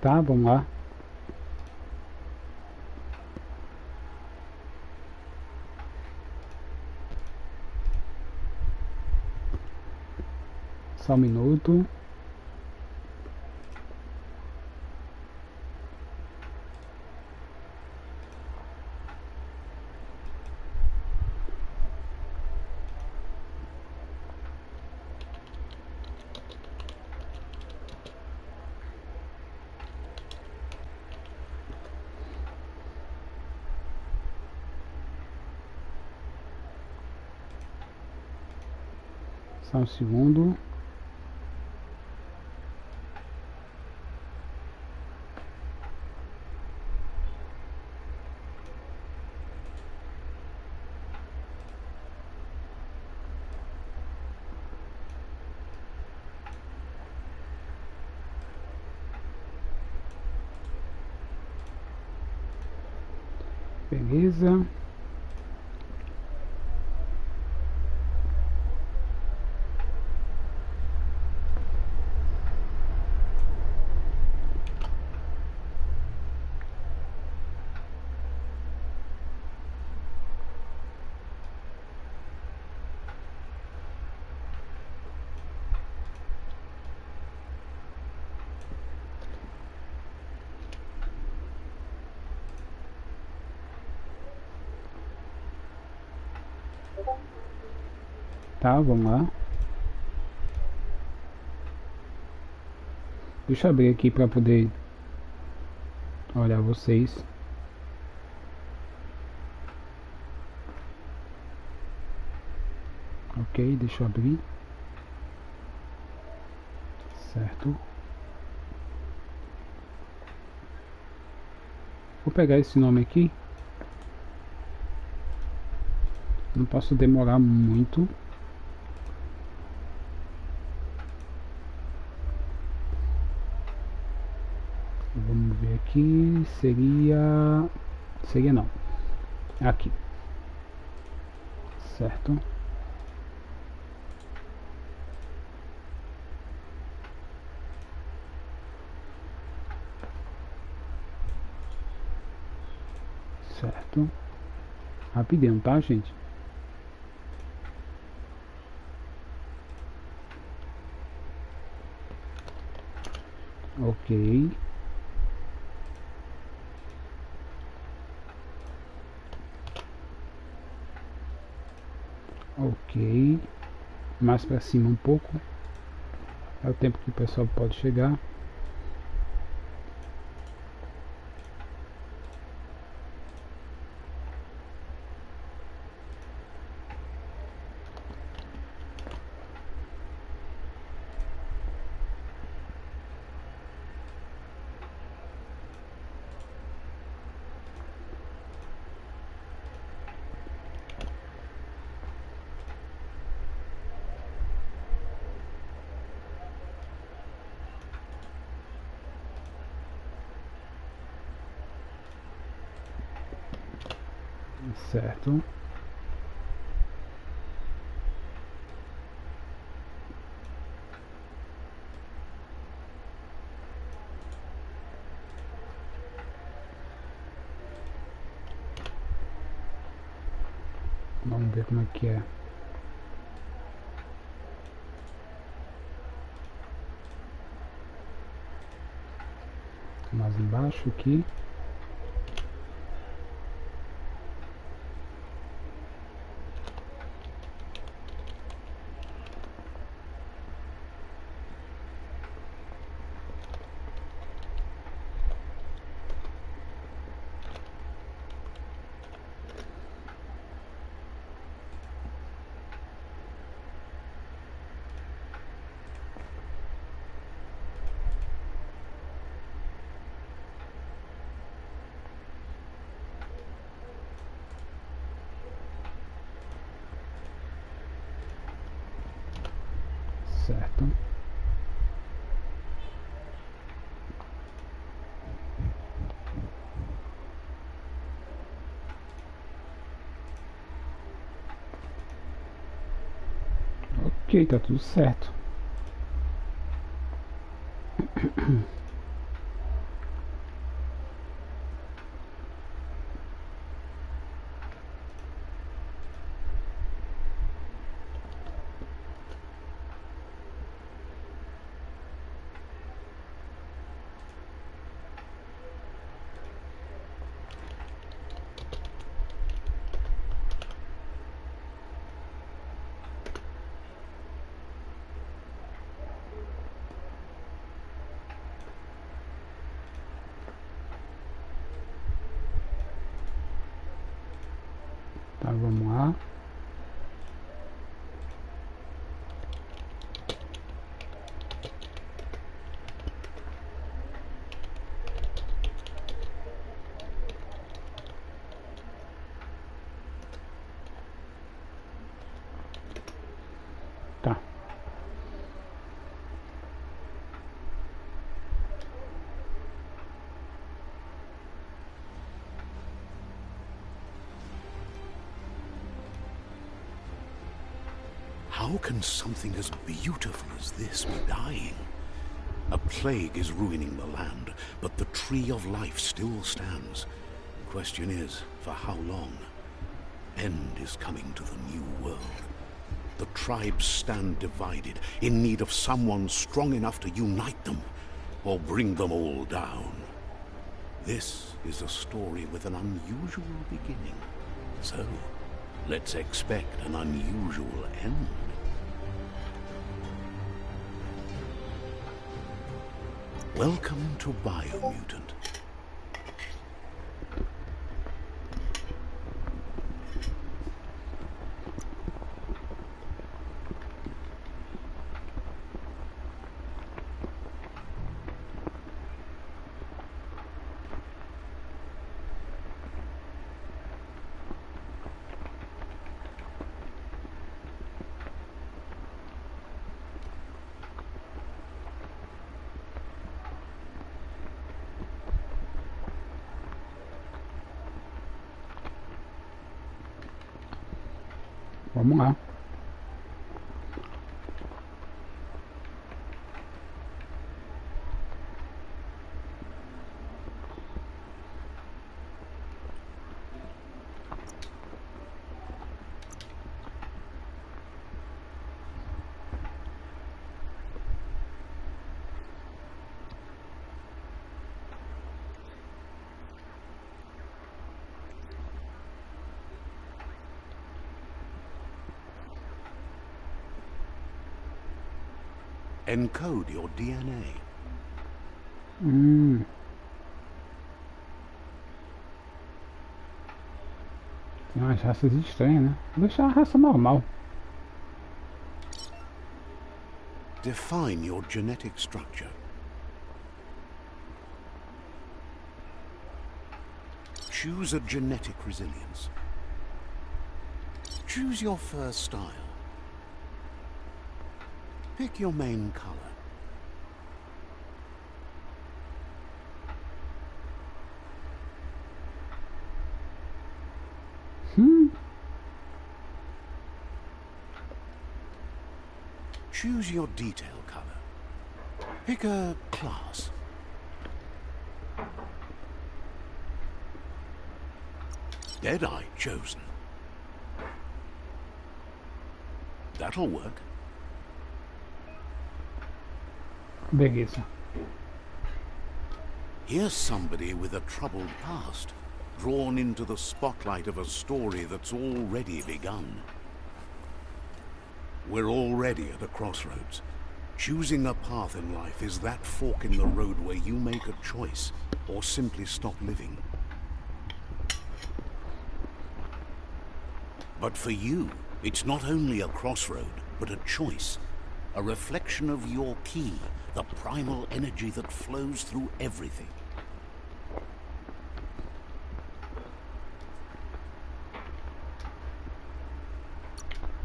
Tá, vamos lá. Só um minuto. Só um segundo. Beleza. Tá, vamos lá. Deixa eu abrir aqui para poder olhar vocês. Ok, deixa eu abrir. Certo. Vou pegar esse nome aqui. Não posso demorar muito. Vamos ver aqui. Seria não. Aqui. Certo. Certo. Rapidinho, tá, gente? Ok. Ok. Mais pra cima um pouco. É o tempo que o pessoal pode chegar. Certo. Vamos ver como é que é. Mais embaixo aqui. Certo. Ok, tá tudo certo. vamos lá. Tá. How can something as beautiful as this be dying? A plague is ruining the land, but the tree of life still stands. The question is, for how long? End is coming to the new world. The tribes stand divided, in need of someone strong enough to unite them, or bring them all down. This is a story with an unusual beginning. So, let's expect an unusual end. Welcome to Biomutant. Vamos lá. Encode your DNA. Tem umas raças estranhas, né? Vou deixar a raça normal. Define your genetic structure. Choose a genetic resilience. Choose your fur style. Pick your main color. Choose your detail color. Pick a class. Deadeye chosen. That'll work. Beleza. Here's somebody with a troubled past, drawn into the spotlight of a story that's already begun. We're already at a crossroads. Choosing a path in life is that fork in the road where you make a choice, or simply stop living. But for you, it's not only a crossroad, but a choice. A reflection of your key, the primal energy that flows through everything.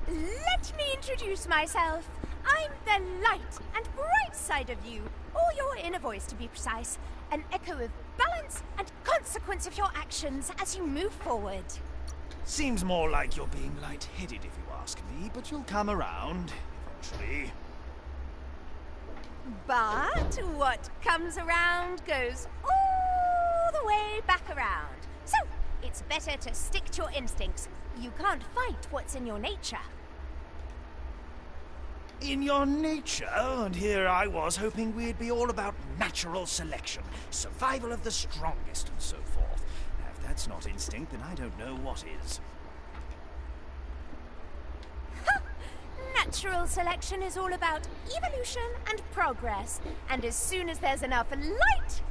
Let me introduce myself. I'm the light and bright side of you, or your inner voice to be precise. An echo of balance and consequence of your actions as you move forward. Seems more like you're being light-headed if you ask me, but you'll come around, eventually. But what comes around goes all the way back around. So, it's better to stick to your instincts. You can't fight what's in your nature. In your nature, and here I was hoping we'd be all about natural selection, survival of the strongest and so forth. Now, if that's not instinct, then I don't know what is. Natural selection is all about evolution and progress, and as soon as there's enough light,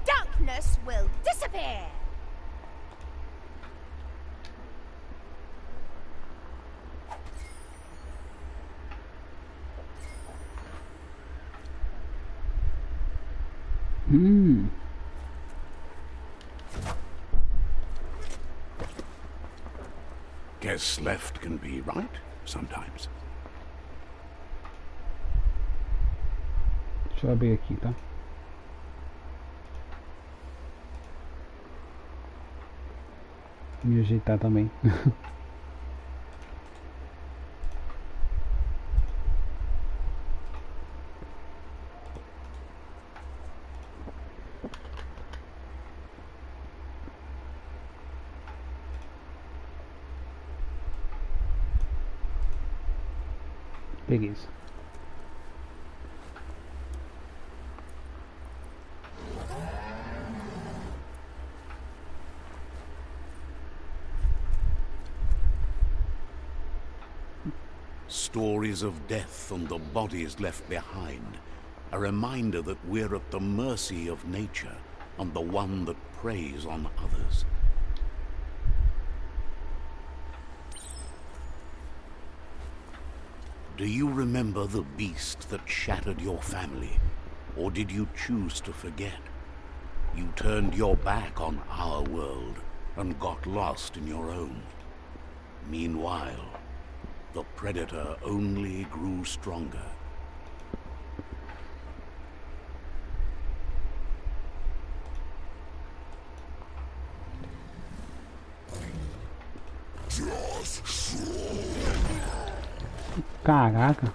darkness will disappear. Guess left can be right sometimes. Deixa eu abrir aqui, tá? Me ajeitar também. Beleza. Stories of death and the bodies left behind. A reminder that we're at the mercy of nature and the one that preys on others. Do you remember the beast that shattered your family? Or did you choose to forget? You turned your back on our world and got lost in your own. Meanwhile, the predator only grew stronger. Caraca.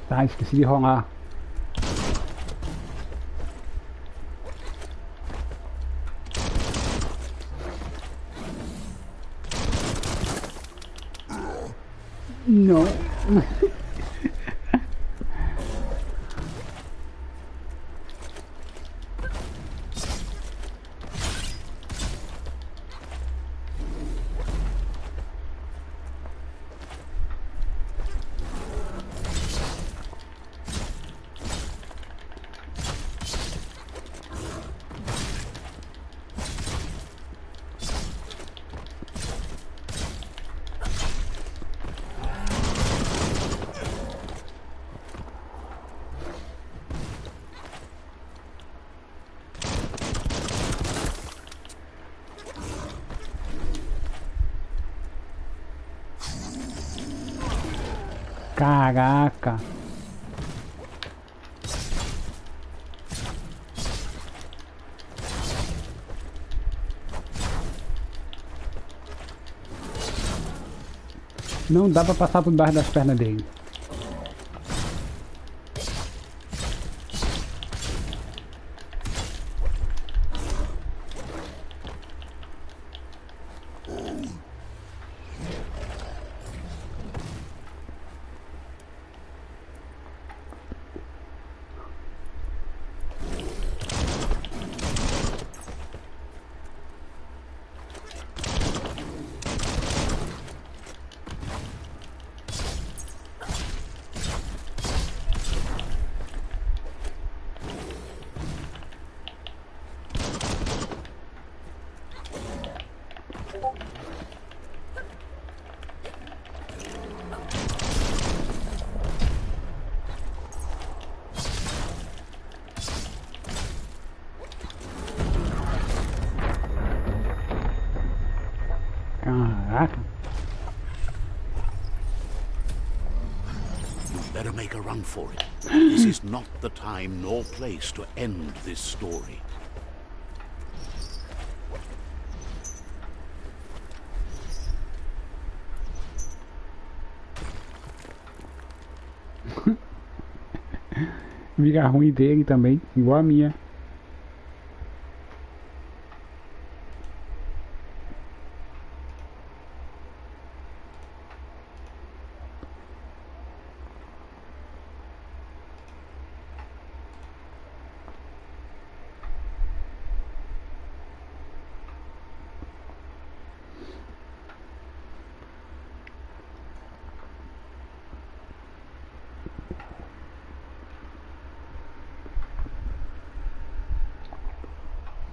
Tá, esqueci de rolar. Não. Caraca. Não dá pra passar por debaixo das pernas dele. Caraca. You better make a run for it. This is not the time nor place to end this story. Vira ruim dele também, igual a minha.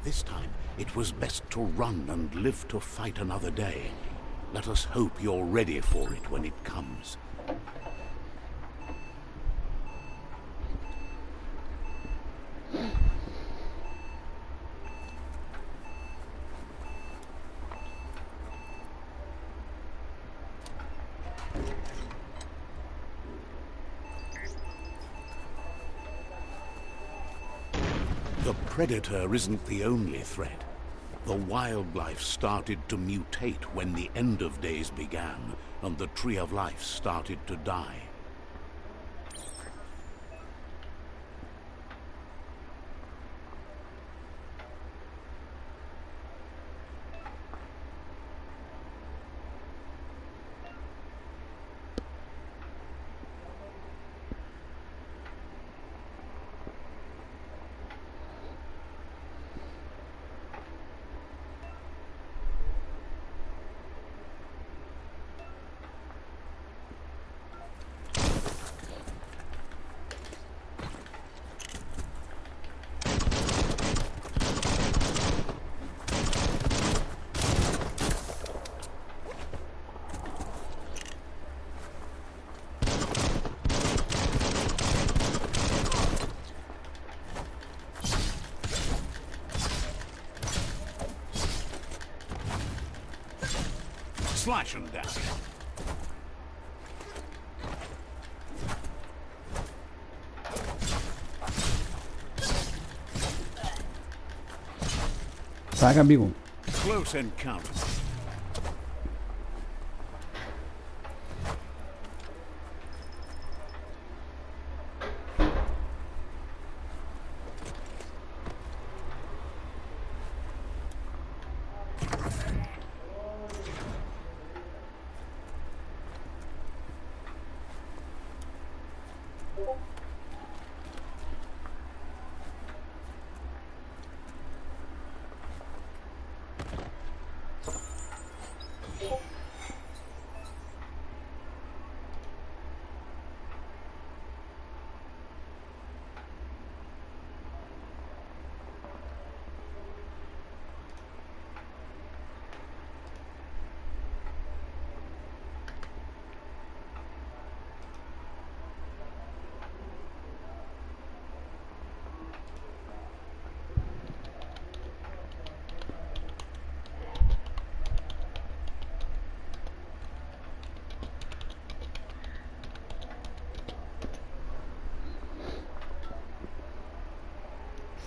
This time, it was best to run and live to fight another day. Let us hope you're ready for it when it comes. The predator isn't the only threat. The wildlife started to mutate when the end of days began, and the tree of life started to die. Slash and dash. Saca, amigo. Close encounter.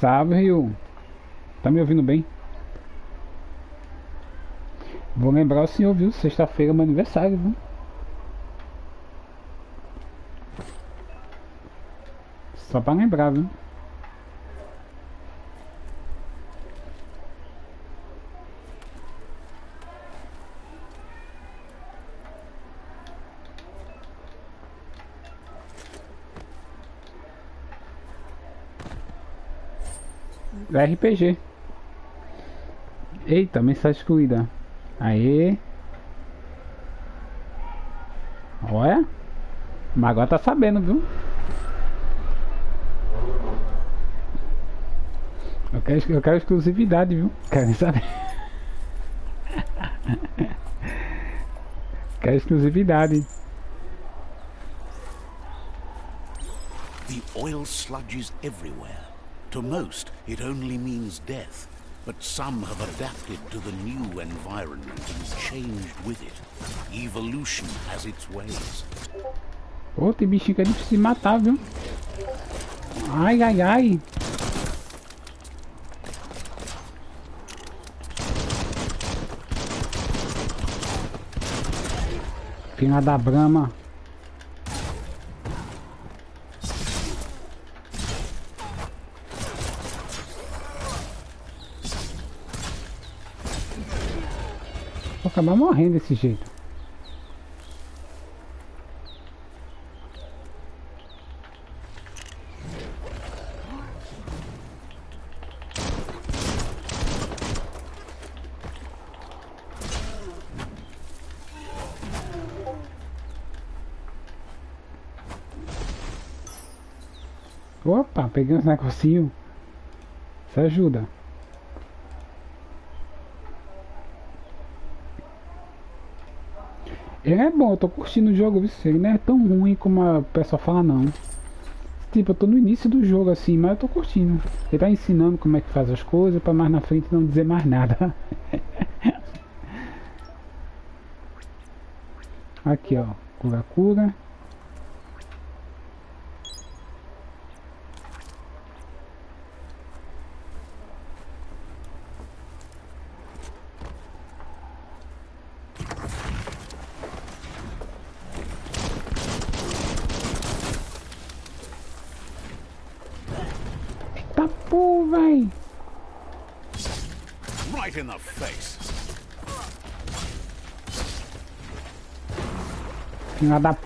Salve, Rio. Tá me ouvindo bem? Vou lembrar o senhor, viu? Sexta-feira é meu aniversário, viu? Só pra lembrar, viu? RPG. Eita, mensagem excluída. Aê. Olha. Mas agora tá sabendo, viu? Eu quero exclusividade, viu? Quero saber. Quero exclusividade. The oil sludges everywhere. To most, it only means death, but some have adapted to the new environment and changed with it. Evolution has its ways. Ô, tem bichinho que é difícil de matar, viu? Ai, ai, ai. Filha da Brahma. Vou acabar morrendo desse jeito. Opa, peguei uns negocinhos. Isso ajuda. Ele é bom, eu tô curtindo o jogo, viu? Ele não é tão ruim como a pessoa fala, não. Tipo, eu tô no início do jogo assim, mas eu tô curtindo. Ele tá ensinando como é que faz as coisas pra mais na frente não dizer mais nada. Aqui, ó. Cura. Eita porra, véi. Right in the face. Filha da...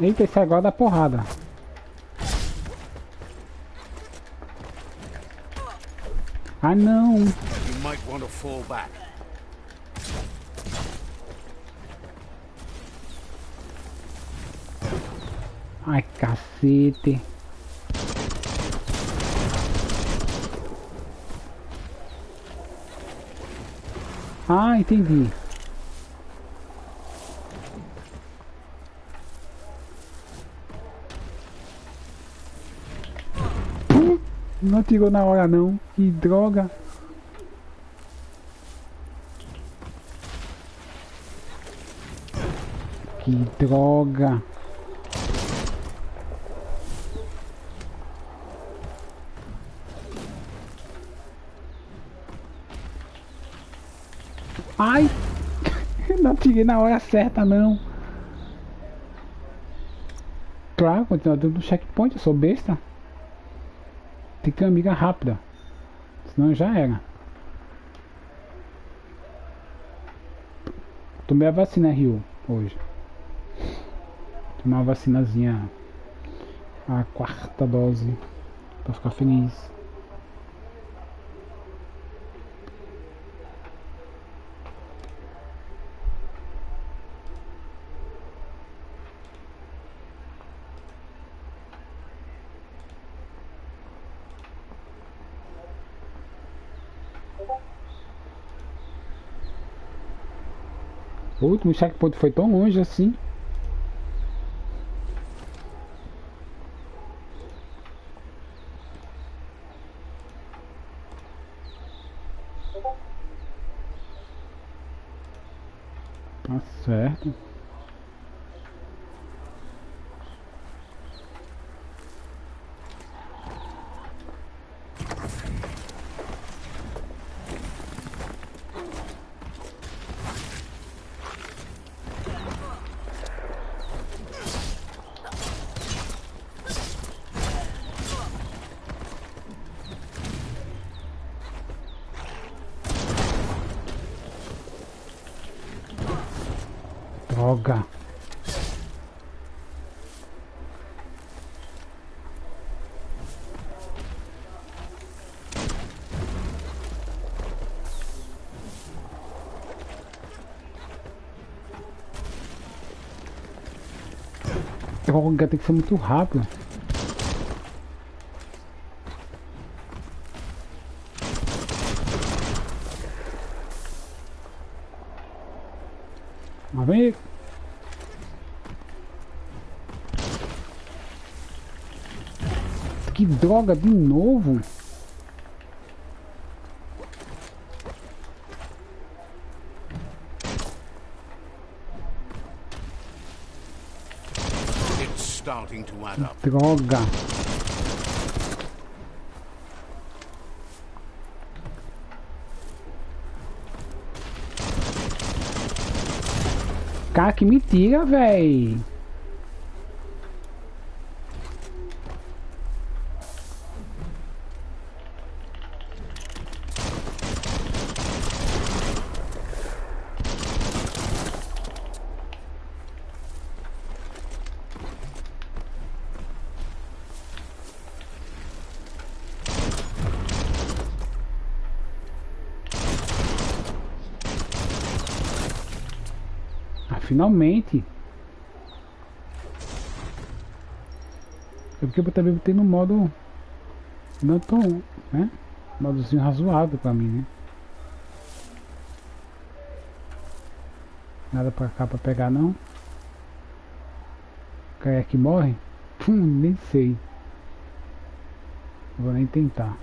Eita, esse é igual da porrada. Ah, não. You might want to fall back. Ai, cacete. Ah, entendi. Não atirou na hora não. Que droga. Que droga. Ai! Não atirei na hora certa não. Claro, continua dentro do checkpoint, eu sou besta. Tem que ter uma amiga rápida. Senão já era. Tomei a vacina Rio hoje. Tomei uma vacinazinha. A 4ª dose. Pra ficar feliz. O último checkpoint foi tão longe assim. Tá certo. Droga. Droga, tem que ser muito rápido. Mas vem. Que droga, de novo? It's starting to add up. Droga. Cara, que mentira, véi. Finalmente. É porque eu também botei no modo não tão, né? Modozinho razoável pra mim, né? Nada pra cá pra pegar não. Quem é que morre? Nem sei. Vou nem tentar.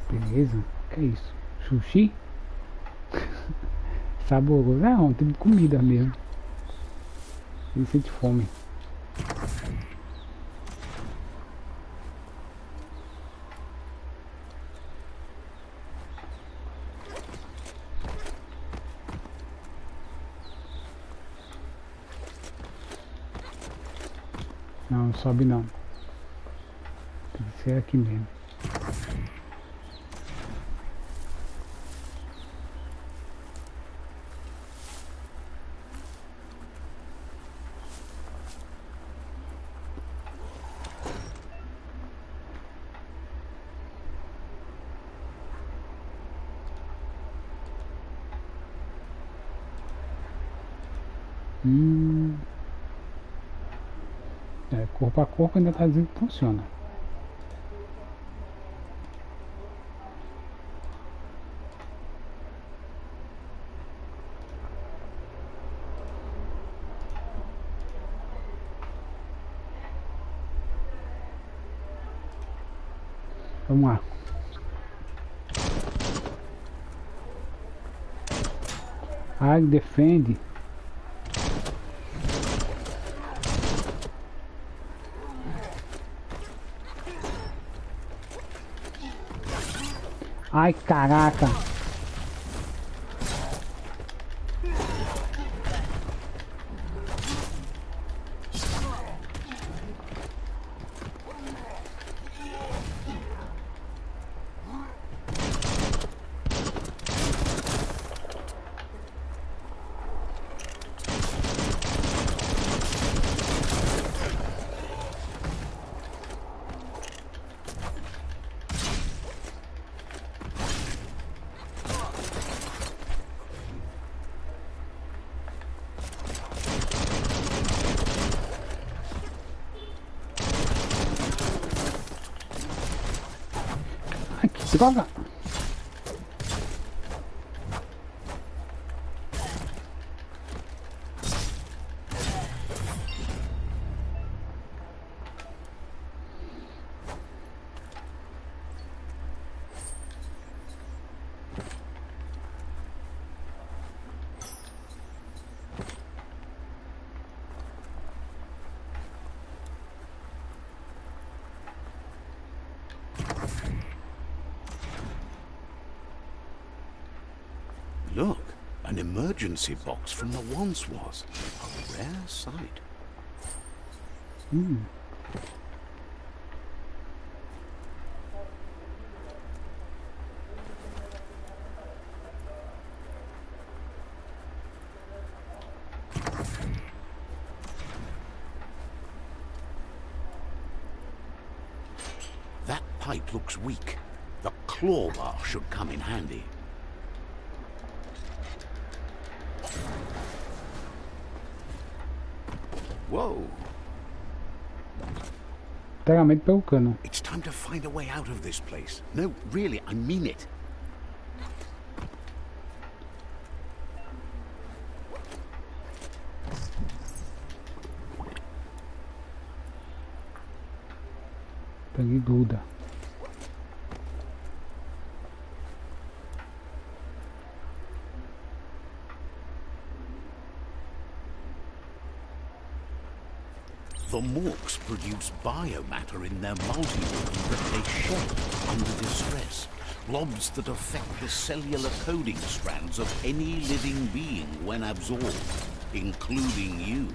Beleza. Que é isso? Sushi? Saboroso. É um tipo de comida mesmo. Ele sente fome. Não, não sobe não. Tem que ser aqui mesmo. É, corpo a corpo ainda tá dizendo que funciona. Vamos lá. Ai, defende. Ai, caraca. Ai, que droga. Look, an emergency box from the once was. A rare sight. That pipe looks weak. The claw bar should come in handy. Whoa. Inteiramente pelo cano. It's time to find a way out of this place. No, really, I mean it. Peguei gruda. The Morks produce biomatter in their multi-organ that they shed under distress. Blobs that affect the cellular coding strands of any living being when absorbed, including you.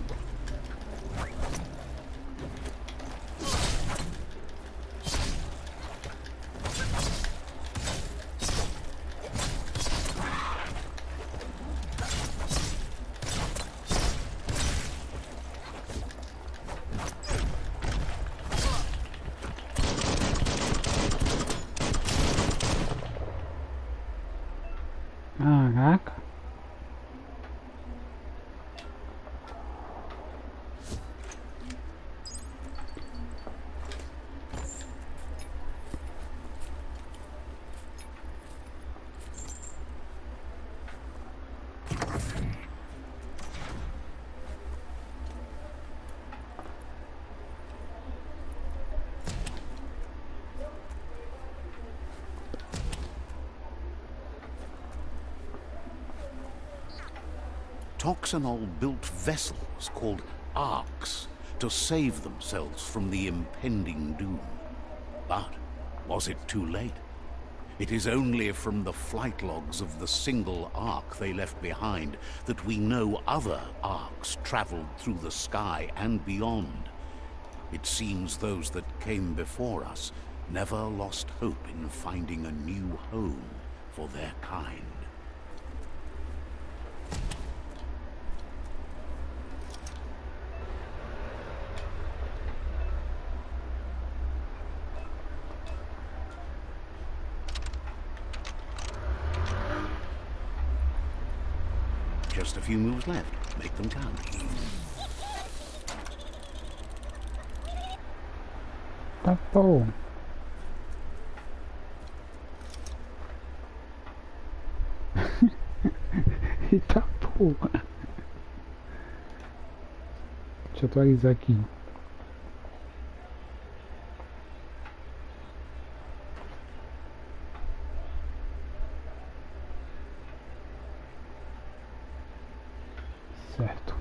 Caraca. Toxanol built vessels called arks to save themselves from the impending doom. But was it too late? It is only from the flight logs of the single ark they left behind that we know other arks traveled through the sky and beyond. It seems those that came before us never lost hope in finding a new home for their kind. Just a few moves left. Make them count. Tá bom. Eita porra. Deixa eu atualizar aqui. Certo.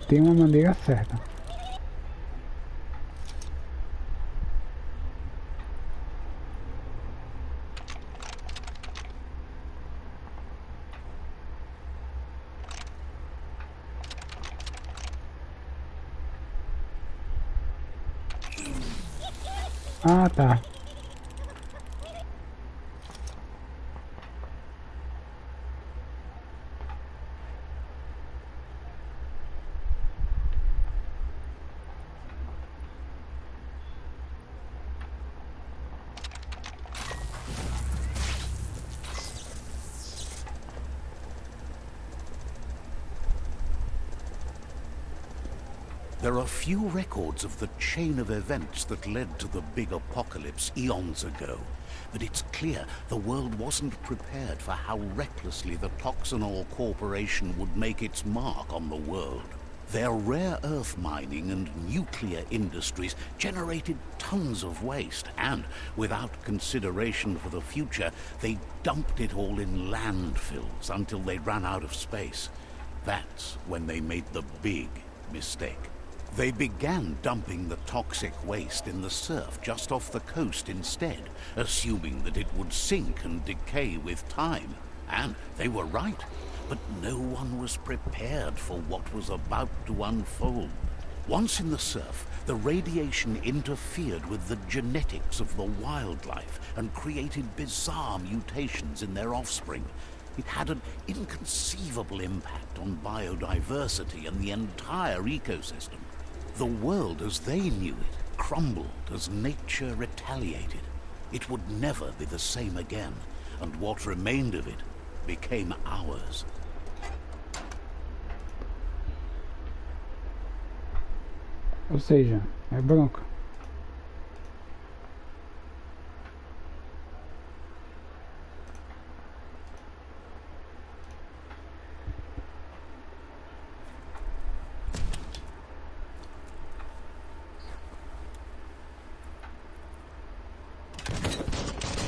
Tem uma maneira certa. Ah, tá. There are few records of the chain of events that led to the big apocalypse eons ago, but it's clear the world wasn't prepared for how recklessly the Toxanol Corporation would make its mark on the world. Their rare earth mining and nuclear industries generated tons of waste, and without consideration for the future, they dumped it all in landfills until they ran out of space. That's when they made the big mistake. They began dumping the toxic waste in the surf just off the coast instead, assuming that it would sink and decay with time. And they were right, but no one was prepared for what was about to unfold. Once in the surf, the radiation interfered with the genetics of the wildlife and created bizarre mutations in their offspring. It had an inconceivable impact on biodiversity and the entire ecosystem. The world as they knew it crumbled as nature retaliated. It would never be the same again, and what remained of it became ours. Ou seja, é bronca.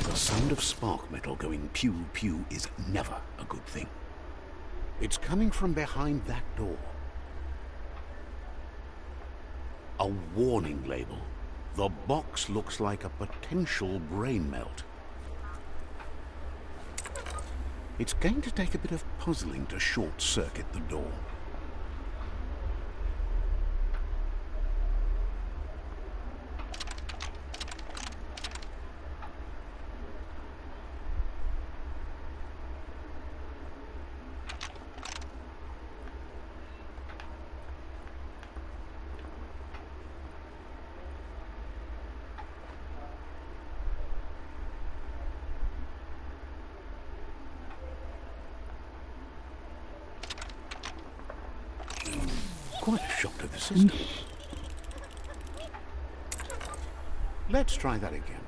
The sound of spark metal going pew-pew is never a good thing. It's coming from behind that door. A warning label. The box looks like a potential brain melt. It's going to take a bit of puzzling to short-circuit the door. Quite a shock to the system. Let's try that again.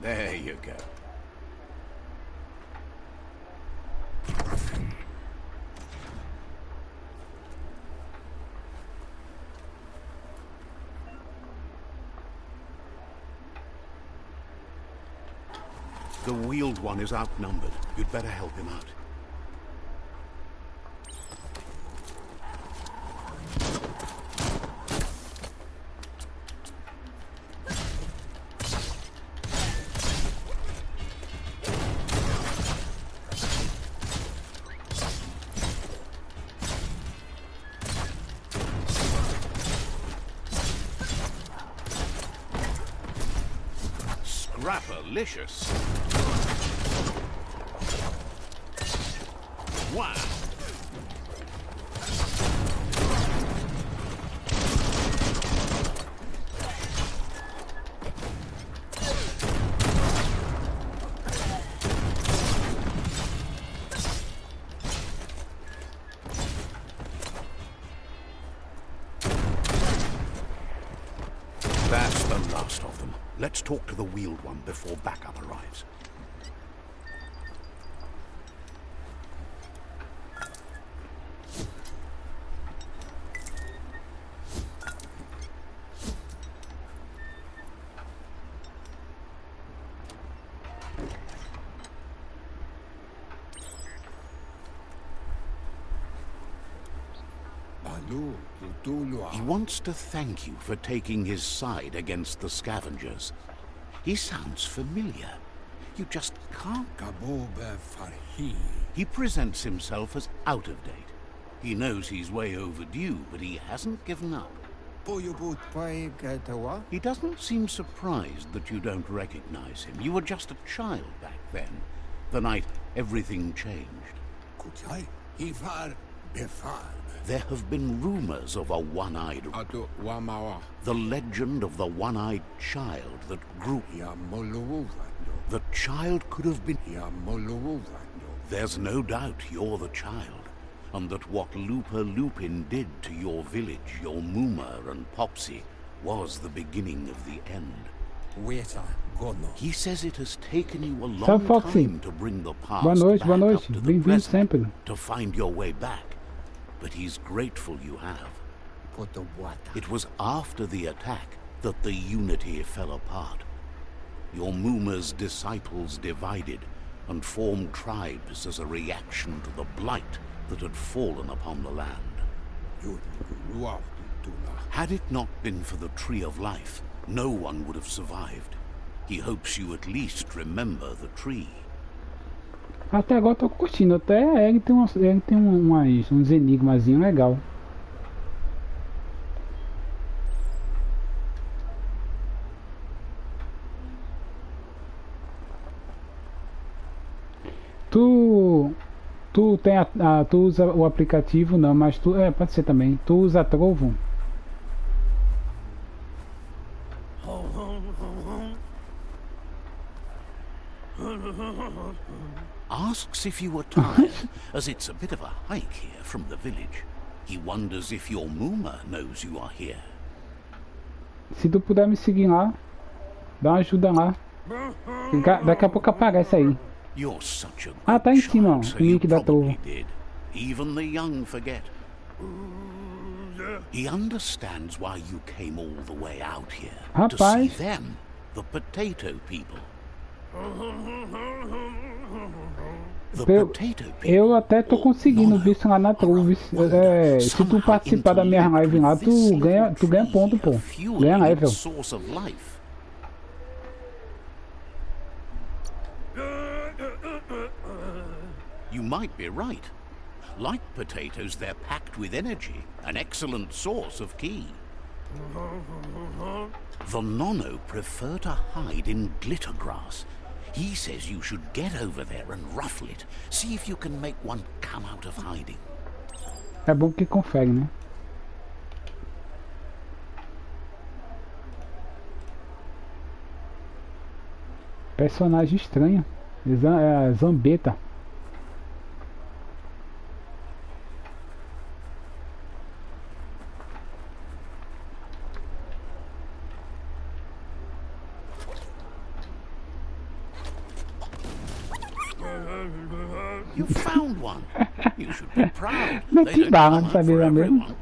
There you go. The wheeled one is outnumbered. You'd better help him out. Scrapalicious. Wow. That's the last of them. Let's talk to the wheeled one before backup arrives. He wants to thank you for taking his side against the scavengers. He sounds familiar. You just can't... He presents himself as out of date. He knows he's way overdue, but he hasn't given up. He doesn't seem surprised that you don't recognize him. You were just a child back then, the night everything changed. There have been rumors of a one-eyed... The legend of the one-eyed child that grew... The child could have been... There's no doubt you're the child, and that what Looper Lupin did to your village, your Muma and Popsy, was the beginning of the end. He says it has taken you a long time to bring the past back up to the present, to find your way back. But he's grateful you have. It was after the attack that the unity fell apart. Your Muma's disciples divided and formed tribes as a reaction to the blight that had fallen upon the land. Had it not been for the Tree of Life, no one would have survived. He hopes you at least remember the tree. Até agora eu tô curtindo, até ele tem uns enigmazinhos legal. Tu usa o aplicativo não, mas pode ser também. Tu usa Trovo? Asks if you were tired, as it's a bit of a hike here from the village. He wonders if your Muma knows you are here. Se tu puder me seguir lá, dá uma ajuda lá. Daqui a pouco aparece aí. You're such a good Ah, tá em cima, ó, child, so o link you da probably Trovo. did. Even the young forget. He understands why you came all the way out here. To see Rapaz, them, the potato people. Eu até tô conseguindo ver isso lá na Trovo. Se tu participar da minha live lá, tu ganha ponto, pô. Ganha level. You might be right. Like potatoes, they're packed with energy, an excellent source of ki. The Nono prefer to hide in glitter grass. He says you should get over there and ruffle it. See if you can make one come out of hiding. É bom que confere, né? Personagem estranho. É a Zambeta. You found one. You should be proud. Não They te don't barra, come out sabia for mesmo? everyone.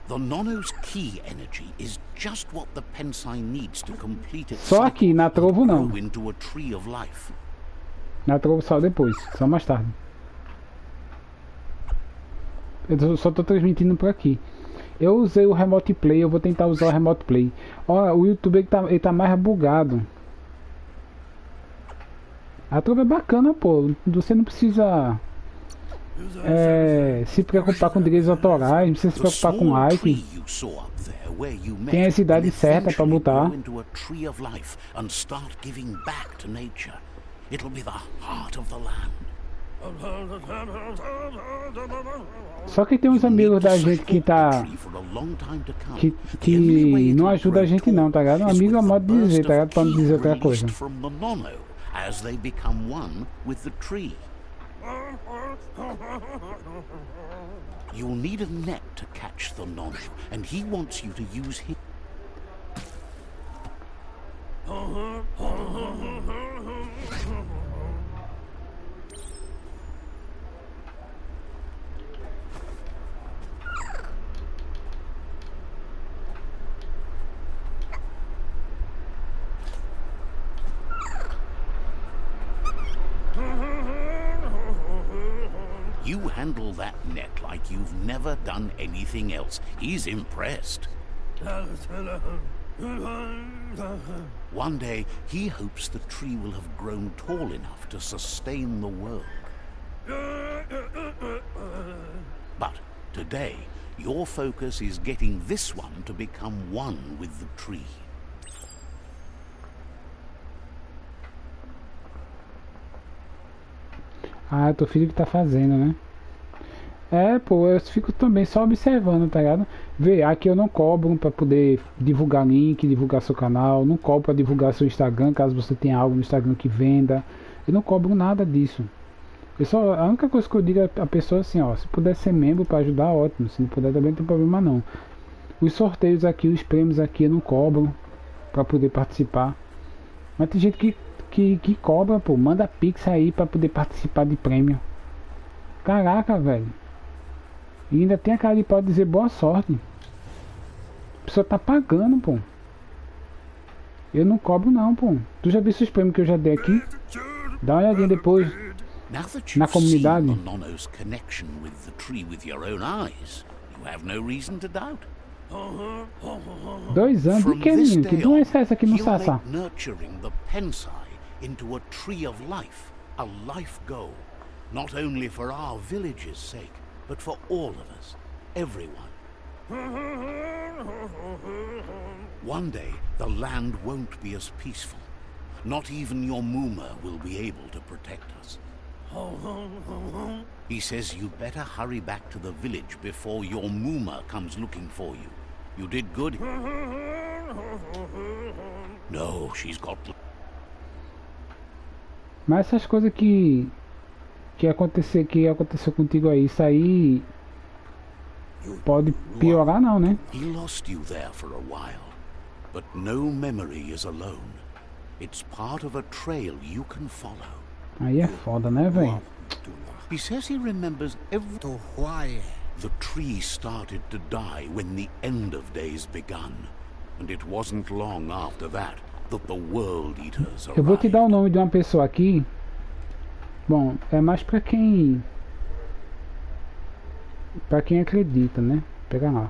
The Nono's key energy is just what the Pensai needs to complete its Só aqui, cycle na and Trovo não. grow into a tree of life. Na Trovo só depois, só mais tarde. Eu só tô transmitindo por aqui. Eu usei o Remote Play, eu vou tentar usar o Remote Play. Ó, o YouTube ele tá mais bugado. A Trovo é bacana, pô. Você não precisa se preocupar com direitos autorais, não precisa se The preocupar com small like. tree you saw up there where you met Tem a idade will certa pra eventually botar. grow into a tree of life and start giving back to nature. It'll be the heart of the land. Só que tem uns amigos da gente que tá que não ajuda a gente não, tá ligado? Um amigo é modo de dizer, tá ligado? Pra não dizer outra coisa. As they become one with the tree. You'll need a net to catch the Nono, and he wants you to use his. You handle that net like you've never done anything else. He's impressed. One day, he hopes the tree will have grown tall enough to sustain the world. But today, your focus is getting this one to become one with the tree. Ah, teu filho que tá fazendo, né? É, pô, eu fico também só observando, tá ligado? Vê, aqui eu não cobro pra poder divulgar link, divulgar seu canal, não cobro pra divulgar seu Instagram, caso você tenha algo no Instagram que venda. Eu não cobro nada disso. A única coisa que eu digo a pessoa é assim, ó, se puder ser membro pra ajudar, ótimo. Se não puder também não tem problema não. Os sorteios aqui, os prêmios aqui eu não cobro pra poder participar. Mas tem gente que cobra, pô, manda pix aí pra poder participar de prêmio. Caraca, velho. E ainda tem a cara de pode dizer boa sorte. A pessoa tá pagando, pô. Eu não cobro não, pô. Tu já viu esses prêmios que eu já dei aqui? Dá uma olhadinha depois na comunidade. 2 anos de que, menino? Que doença é essa aqui no Sassá? Into a tree of life, a life goal, not only for our village's sake, but for all of us, everyone. One day, the land won't be as peaceful. Not even your Muma will be able to protect us. He says you'd better hurry back to the village before your Muma comes looking for you. You did good. No, she's got... Mas essas coisas que aconteceu contigo aí, isso aí pode piorar não, né? He lost you there for a while, but no memory is alone. It's part of a trail you can follow. Aí é foda, né, velho? He says he remembers every... The tree started to die when the end of days begun, and it wasn't long after that that the world eaters arrived. Eu vou te dar o nome de uma pessoa aqui. Bom, é mais pra quem acredita, né? Pega lá.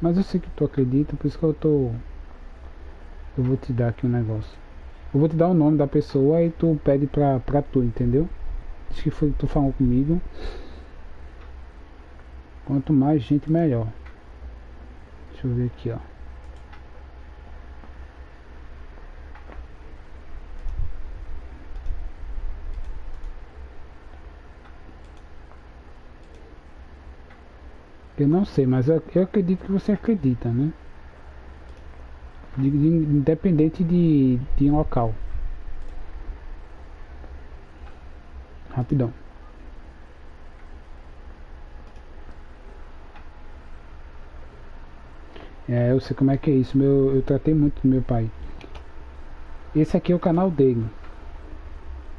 Mas eu sei que tu acredita, por isso que eu vou te dar aqui um negócio. Eu vou te dar o nome da pessoa e tu pede pra tu, entendeu? Acho que foi tu falou comigo. Quanto mais gente, melhor. Deixa eu ver aqui, ó. Eu não sei, mas eu acredito que você acredita, né? Independente de local. Rapidão. Eu sei como é que é isso. Eu tratei muito do meu pai. Esse aqui é o canal dele.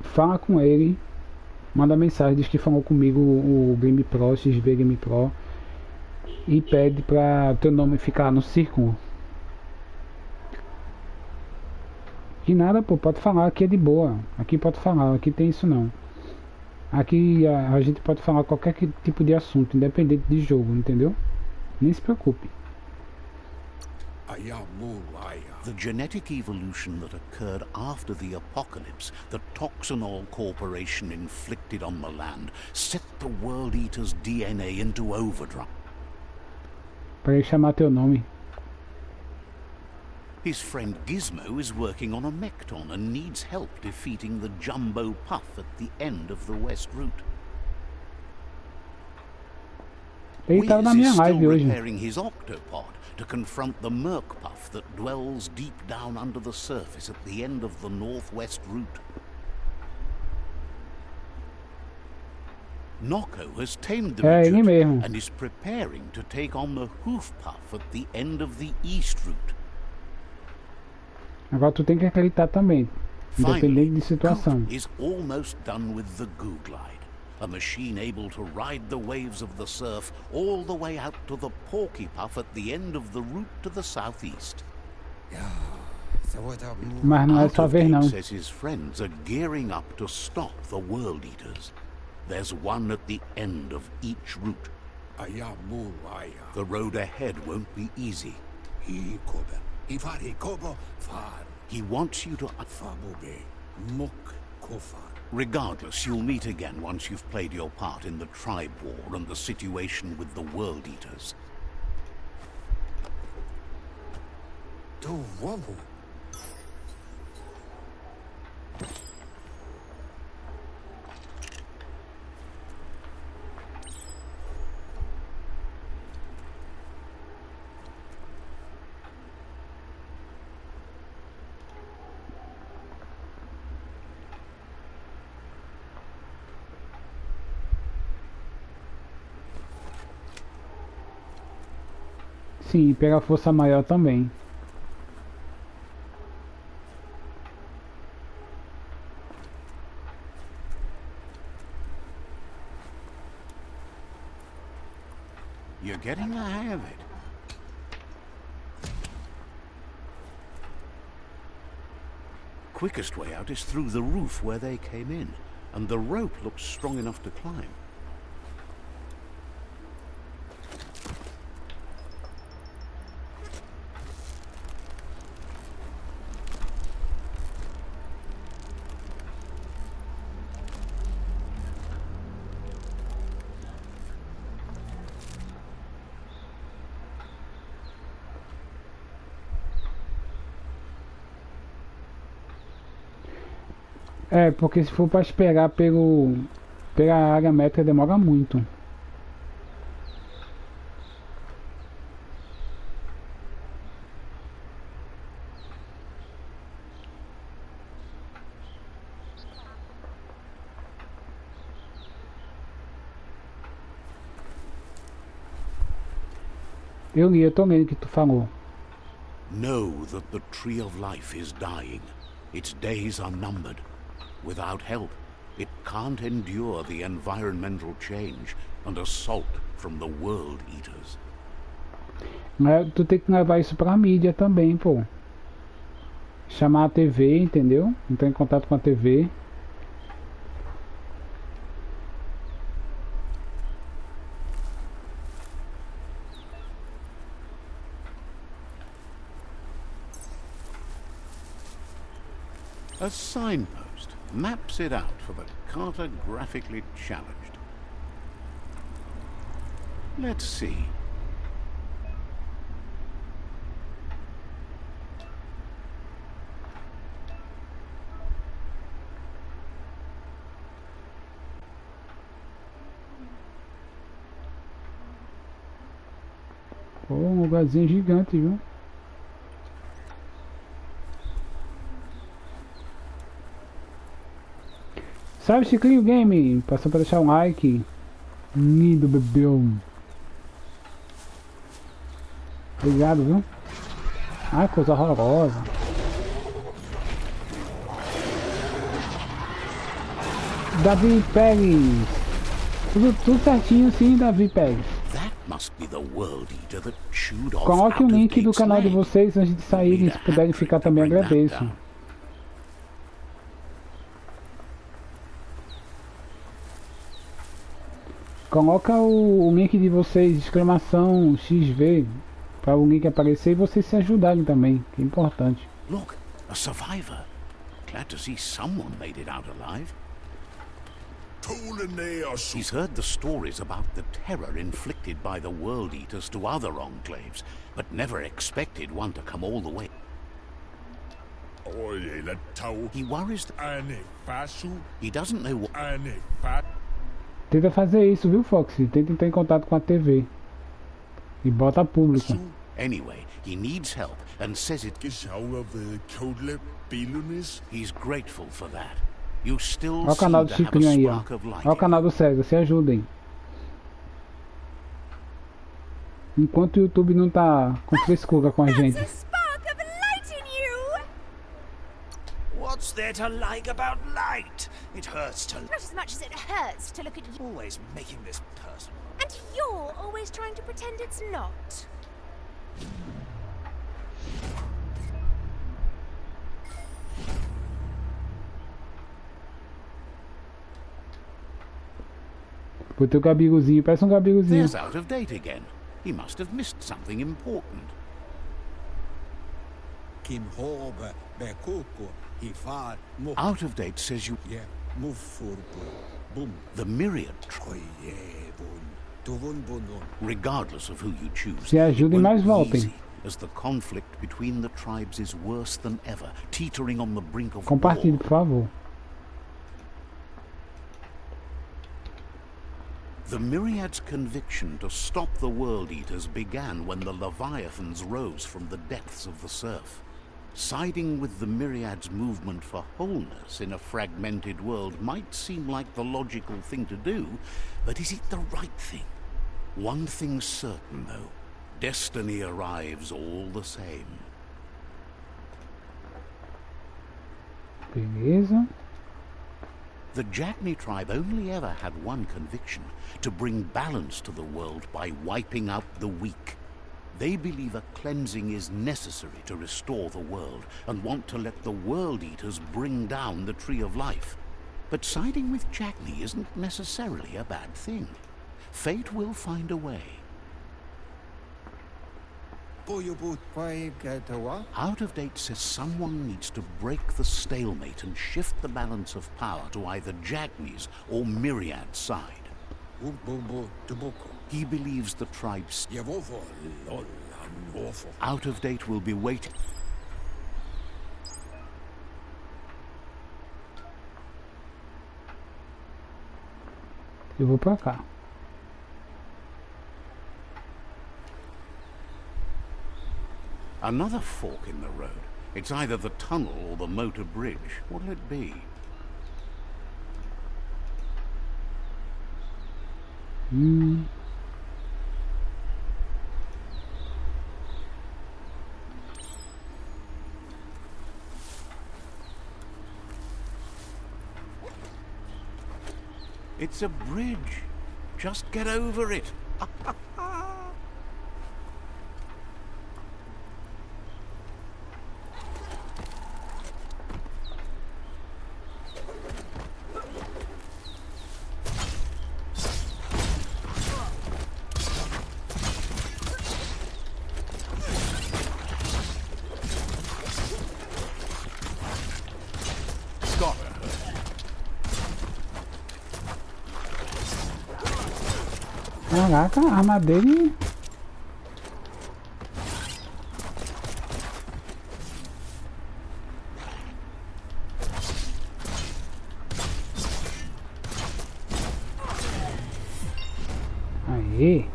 fala com ele, manda mensagem, diz que falou comigo o GamePro, xvgamerpro, e pede pra teu nome ficar no círculo. Que nada, pô, pode falar, aqui é de boa, aqui pode falar, aqui tem isso não. Aqui a gente pode falar qualquer tipo de assunto, independente de jogo, entendeu? Nem se preocupe. The genetic evolution that occurred after the apocalypse that Toxanol Corporation inflicted on the land set the World Eater's DNA into overdrive. Para ele chamar teu nome. His friend Gizmo is working on a Mecton and needs help defeating the Jumbo Puff at the end of the West Route. Ele tá na minha live hoje. Repairing his octopod to confront the Merc Puff that dwells deep down under the surface at the end of the Northwest Route. Nocco has tamed the midget and is preparing to take on the Hoof Puff at the end of the East Route. Agora tu tem que acreditar também, independente de situação. Is almost done with the Googlide, a machine able to ride the waves of the surf all the way out to the Porky Puff at the end of the route to the southeast. Mas não é só ver não. Says his friends are gearing up to stop the World Eaters. There's one at the end of each route. The road ahead won't be easy. He wants you to... Regardless, you'll meet again once you've played your part in the tribe war and the situation with the World Eaters. Sim, pega a força maior também. You're getting the hang of it. Quickest way out is through the roof where they came in, and the rope looks strong enough to climb. É, porque se for para esperar pela área métrica demora muito. Eu tô lendo o que tu falou. Know that the tree of life is dying. Its days are numbered. Without help, it can't endure the environmental change and assault from the World Eaters. Mas tu tem que levar isso pra mídia também, pô. Chamar a TV, entendeu? Entrar em contato com a TV. A signpost maps it out for the cartographically challenged. Let's see. Pô, um lugarzinho gigante, viu? Salve, Chiclinho Game! Passou para deixar um like. Lindo, bebeu. Obrigado, viu? Ah, coisa horrorosa. Davi Pérez. Tudo certinho sim, Davi Pérez. That must be the world eater that chewed off Coloque o link do Out-of-Date's canal de leg. vocês antes de saírem, se puderem ficar também agradeço. Coloca o link de vocês, exclamação XV, para o link aparecer e vocês se ajudarem também, que é importante. Look, a survivor. Glad to see someone made it out alive. He's heard the stories about the terror inflicted by the World Eaters to other enclaves, but never expected one to come all the way. He worries that he doesn't know what... Tenta fazer isso, viu, Fox? Tenta entrar em contato com a TV. E bota público. Anyway, he needs help and says it... He's grateful for that. You still Olha o canal seem do to have a Ciclinho aí, ó. spark of light. Olha o canal do César, se ajudem. Enquanto o YouTube não tá com frescura com a gente. There's a spark of light in you! What's there to like about light? It hurts to... Not as much as it hurts to look at you. Always making this personal. And you're always trying to pretend it's not. Botei o gabiruzinho, parece um gabiruzinho. There's out of date again. He must have missed something important. Out of date says you... The myriad regardless of who you choose, Se ajudem, it mas won't be voltem. easy, as the conflict between the tribes is worse than ever, teetering on the brink of Compartilhe, war. por favor. The Myriad's conviction to stop the World Eaters began when the Leviathans rose from the depths of the surf. Siding with the Myriad's movement for wholeness in a fragmented world might seem like the logical thing to do, but is it the right thing? One thing's certain, though. Destiny arrives all the same. Beleza. The Jagni tribe only ever had one conviction, to bring balance to the world by wiping out the weak. They believe a cleansing is necessary to restore the world, and want to let the World Eaters bring down the Tree of Life. But siding with Jagni isn't necessarily a bad thing. Fate will find a way. Out of date says someone needs to break the stalemate and shift the balance of power to either Jagni's or Myriad's side. He believes the tribes... Out of date will be waiting. Eu vou pra cá. Another fork in the road. It's either the tunnel or the motor bridge. What'll it be? It's a bridge. Just get over it. Caraca, a arma dele... Aí.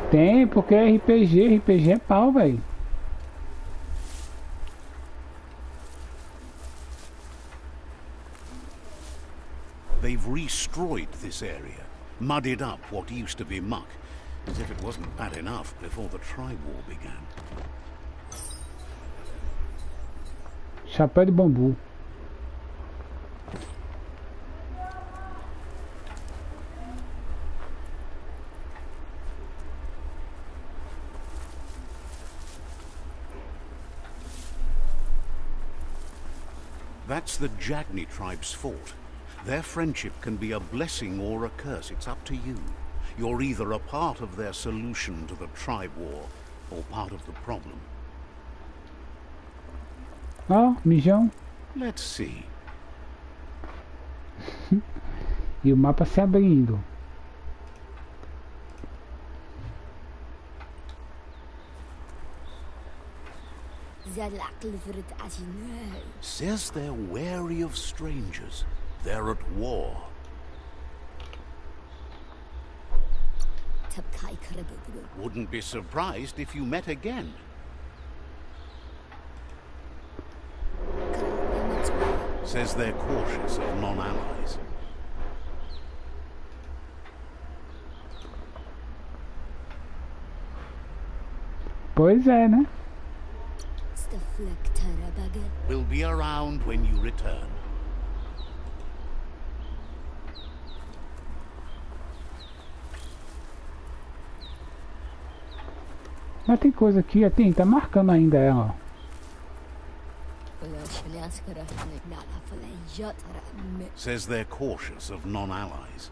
Tem, porque é RPG é pau, velho. They've destroyed this area, muddied up what used to be muck, as if it wasn't bad enough before the tribe war began. Chapéu de bambu. That's the Jagni tribe's fault. Their friendship can be a blessing or a curse. It's up to you. You're either a part of their solution to the tribe war or part of the problem. Ó, mijão. Let's see. E o mapa se abrindo. Says they're wary of strangers. They're at war. Wouldn't be surprised if you met again. Says they're cautious of non-allies. Pois é, né? We'll be around when you return. Mas tem coisa aqui, tem, tá marcando ainda ela, ó. Says they're cautious of non-allies.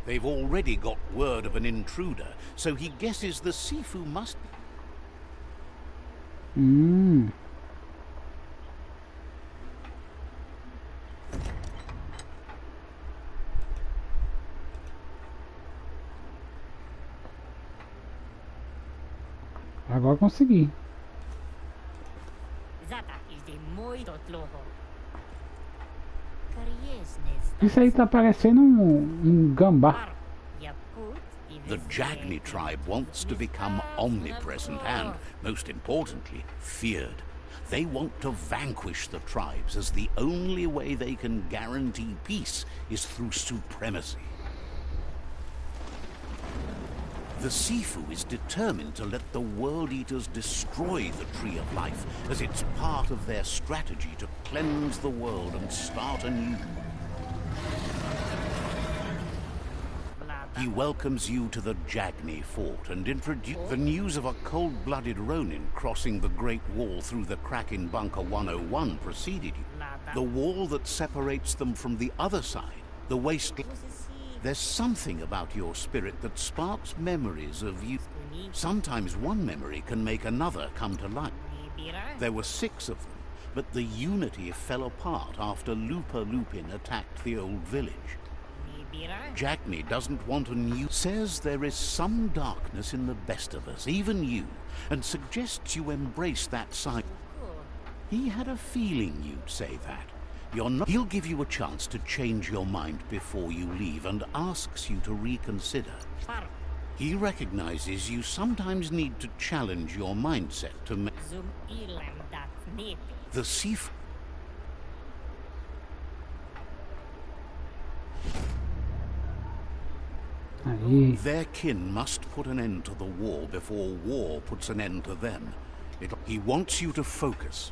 They've already got word of an intruder, so he guesses the Sifu must be. Agora consegui. Isso aí tá parecendo um gambá. The Jagni tribe wants to become omnipresent and, most importantly, feared. They want to vanquish the tribes, as the only way they can guarantee peace is through supremacy. The Sifu is determined to let the World Eaters destroy the Tree of Life, as it's part of their strategy to cleanse the world and start anew. He welcomes you to the Jagni fort and introduces the news of a cold-blooded Ronin crossing the Great Wall through the crack in Bunker 101 preceded you. The wall that separates them from the other side, the wasteland. There's something about your spirit that sparks memories of you. Sometimes one memory can make another come to life. There were 6 of them, but the unity fell apart after Lupa Lupin attacked the old village. Jagni doesn't want a new... Says there is some darkness in the best of us, even you, and suggests you embrace that side. He had a feeling you'd say that. You're not... He'll give you a chance to change your mind before you leave and asks you to reconsider. He recognizes you sometimes need to challenge your mindset to make... The Sifu... Aí. Their kin must put an end to the war before war puts an end to them. He wants you to focus.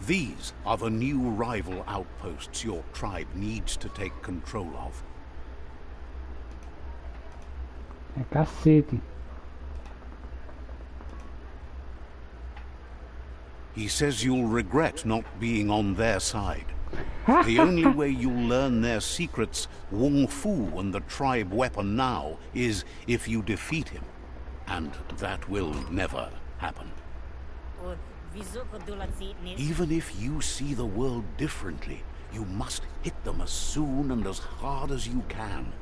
These are the new rival outposts your tribe needs to take control of. É cacete. He says you'll regret not being on their side. The only way you'll learn their secrets, Wong Fu and the tribe weapon now, is if you defeat him. And that will never happen. Even if you see the world differently, you must hit them as soon and as hard as you can.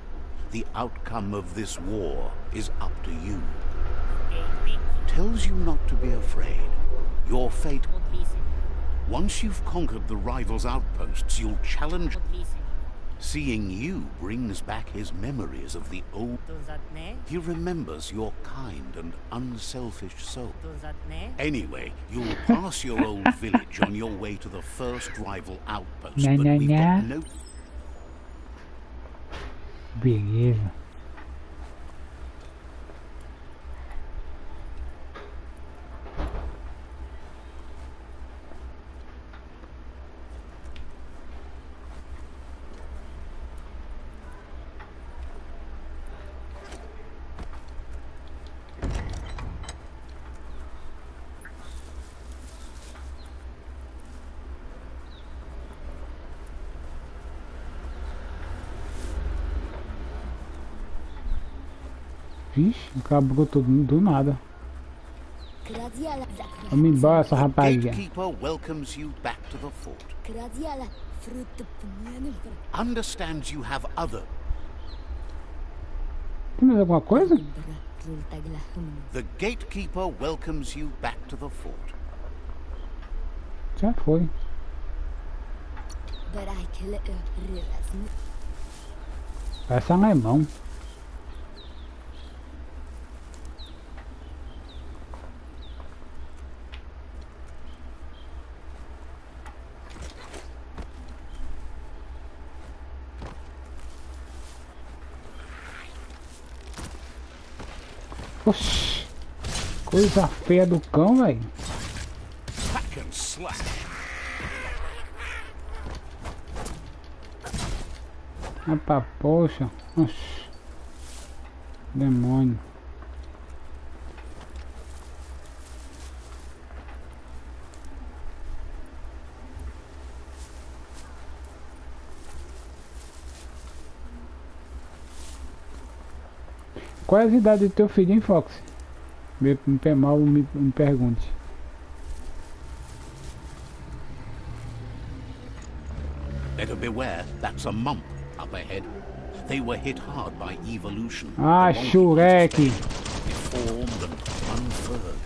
The outcome of this war is up to you. Tells you not to be afraid. Your fate... Once you've conquered the rival's outposts, you'll challenge... Seeing you brings back his memories of the old... He remembers your kind and unselfish soul. Anyway, you'll pass your old village on your way to the first rival outpost, but we've got no... Beleza. Vixe, acabou tudo do nada. Vamos embora, sua rapaziada. Gatekeeper welcomes you back to the fort. Understands you have other. Tem mais alguma coisa? The gatekeeper welcomes you back to the fort. Já foi. Parece alemão. Oxi, coisa feia do cão, velho. Hack and slash. Rapaz, poxa. Oxi. Demônio. Qual é a idade do teu filho, hein, Fox? Me pergunte. Better beware, that's a mump up ahead. They were hit hard by evolution. Ah, Shurek! Deformed and unfurled.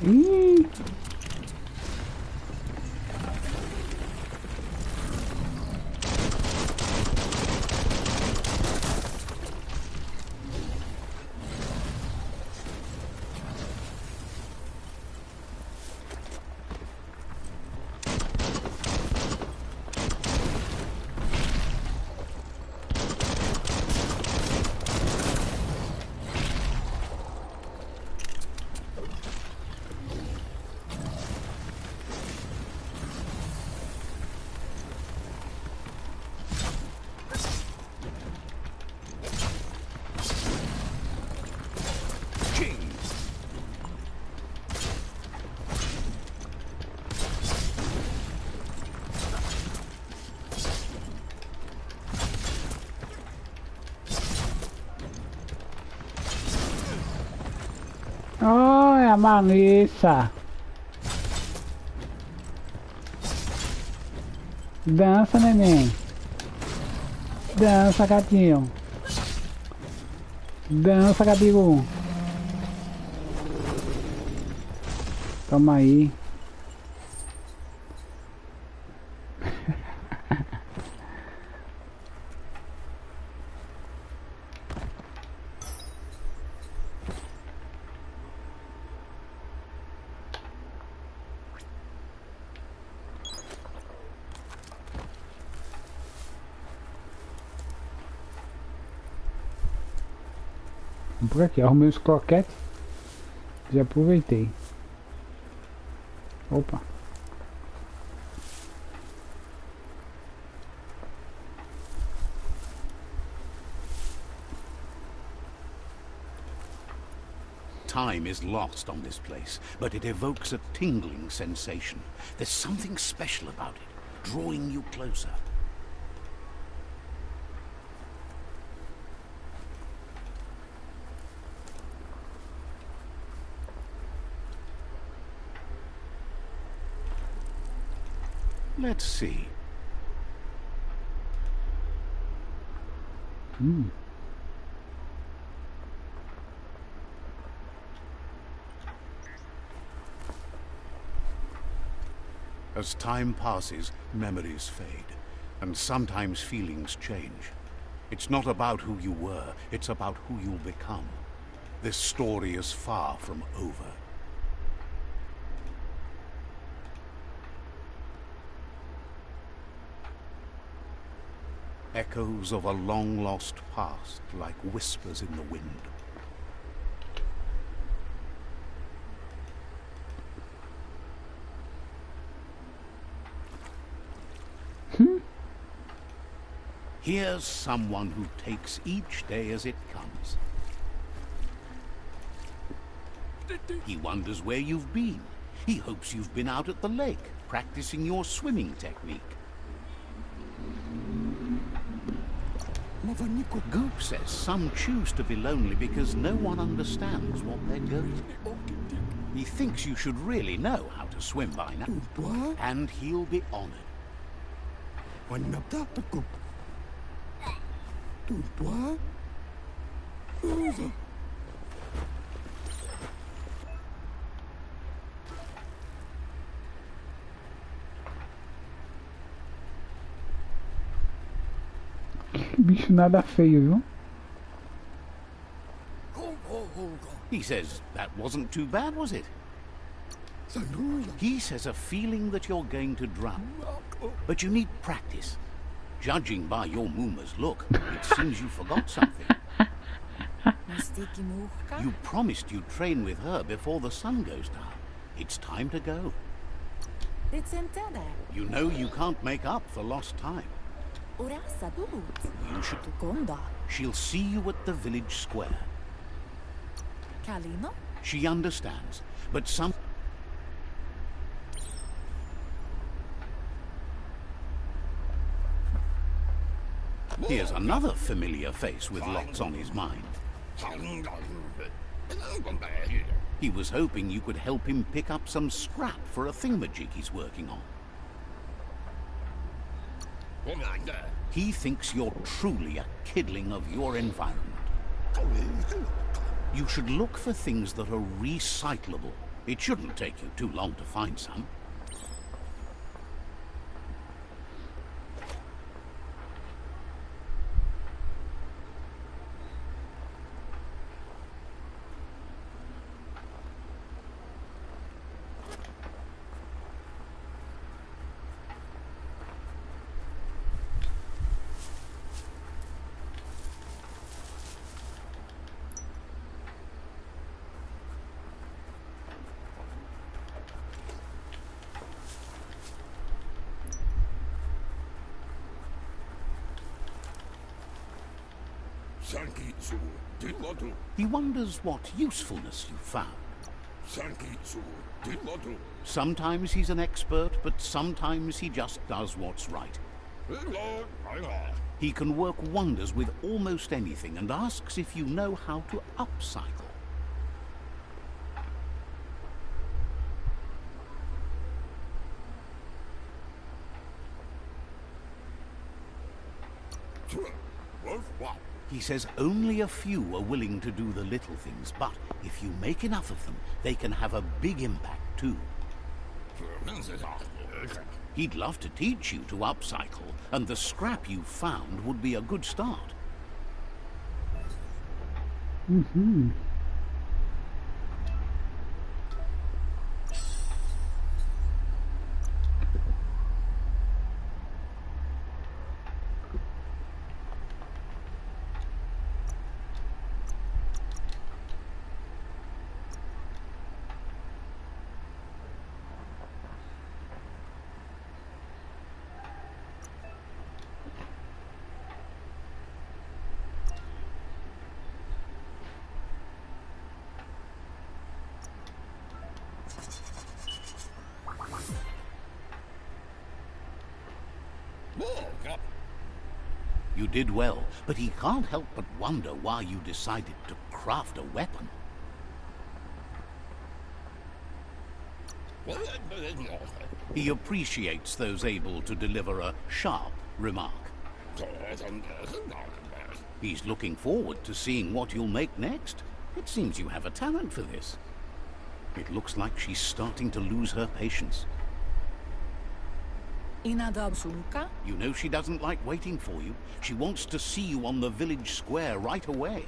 Ih! Olha a Malissa. Dança, neném. Dança, gatinho. Dança, gabiru. Toma aí. Por aqui, arrumei os croquetes. Já aproveitei. Opa. Time is lost on this place, but it evokes a tingling sensation. There's something special about it, drawing you closer. Let's see. As time passes, memories fade, and sometimes feelings change. It's not about who you were, it's about who you'll become. This story is far from over. Echoes of a long-lost past, like whispers in the wind. Here's someone who takes each day as it comes. He wonders where you've been. He hopes you've been out at the lake, practicing your swimming technique. Goop says some choose to be lonely because no one understands what they're going through. He thinks you should really know how to swim by now, and he'll be honored. Bicho nada feio, viu? He says that wasn't too bad, was it? He says a feeling that you're going to drown. But you need practice. Judging by your Mooma's look, it seems you forgot something. You promised you'd train with her before the sun goes down. It's time to go. You know you can't make up for lost time. You should. She'll see you at the village square. She understands, but some... Here's another familiar face with lots on his mind. He was hoping you could help him pick up some scrap for a thingamajig he's working on. He thinks you're truly a kidling of your environment. You should look for things that are recyclable. It shouldn't take you too long to find some. He wonders what usefulness you found. Sometimes he's an expert, but sometimes he just does what's right. He can work wonders with almost anything and asks if you know how to upcycle. He says only a few are willing to do the little things, but if you make enough of them, they can have a big impact too. He'd love to teach you to upcycle, and the scrap you found would be a good start. You did well, but he can't help but wonder why you decided to craft a weapon. He appreciates those able to deliver a sharp remark. He's looking forward to seeing what you'll make next. It seems you have a talent for this. It looks like she's starting to lose her patience. You know she doesn't like waiting for you. She wants to see you on the village square right away.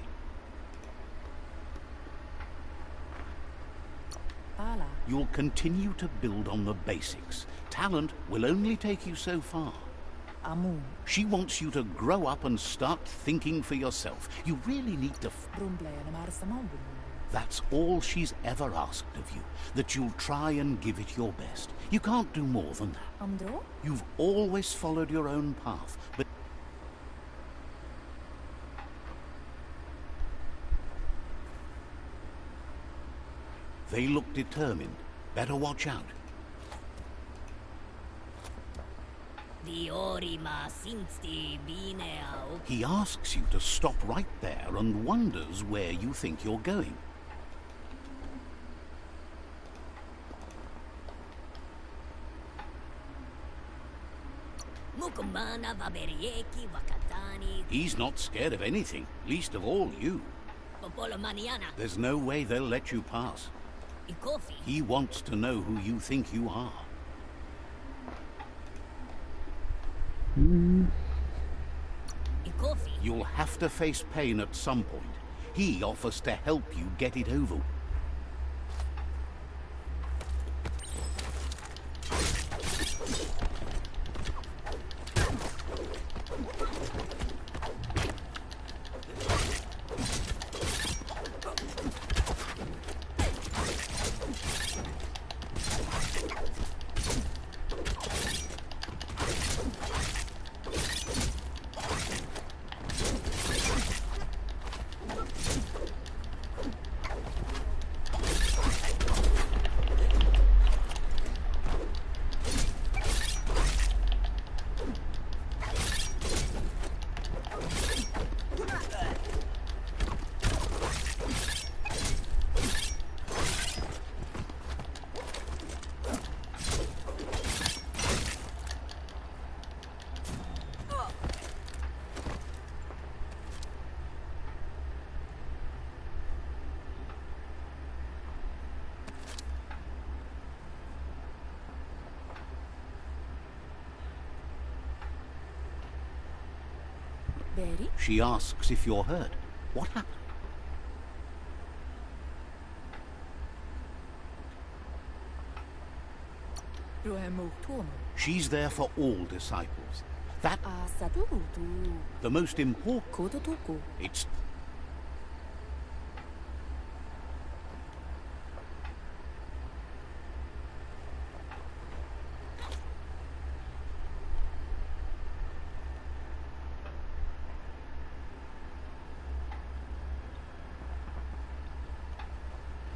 You'll continue to build on the basics. Talent will only take you so far. She wants you to grow up and start thinking for yourself. You really need to... That's all she's ever asked of you, that you'll try and give it your best. You can't do more than that. You've always followed your own path, but... They look determined. Better watch out. He asks you to stop right there and wonders where you think you're going. He's not scared of anything, least of all you. There's no way they'll let you pass. He wants to know who you think you are. You'll have to face pain at some point. He offers to help you get it over. She asks if you're hurt. What happened? She's there for all disciples. That... the most important... It's...